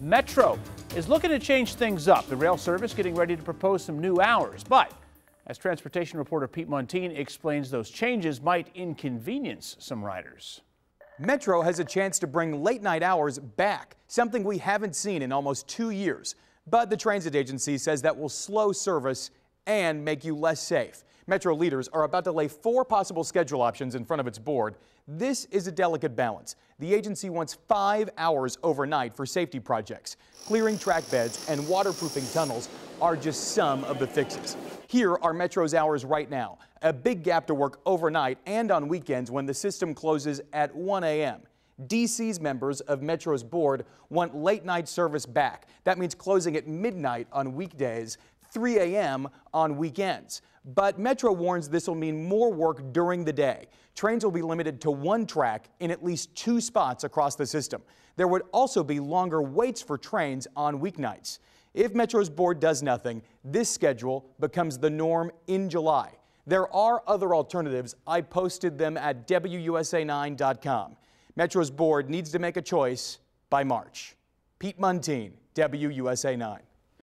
Metro is looking to change things up. The rail service getting ready to propose some new hours. But as transportation reporter Pete Montine explains, those changes might inconvenience some riders. Metro has a chance to bring late night hours back, something we haven't seen in almost 2 years. But the transit agency says that will slow service and make you less safe. Metro leaders are about to lay 4 possible schedule options in front of its board. This is a delicate balance. The agency wants 5 hours overnight for safety projects. Clearing track beds and waterproofing tunnels are just some of the fixes. Here are Metro's hours right now. A big gap to work overnight and on weekends when the system closes at 1 a.m. DC's members of Metro's board want late night service back. That means closing at midnight on weekdays, 3 a.m. on weekends. But Metro warns this will mean more work during the day. Trains will be limited to 1 track in at least 2 spots across the system. There would also be longer waits for trains on weeknights. If Metro's board does nothing, this schedule becomes the norm in July. There are other alternatives. I posted them at WUSA9.com. Metro's board needs to make a choice by March. Pete Montine, WUSA 9.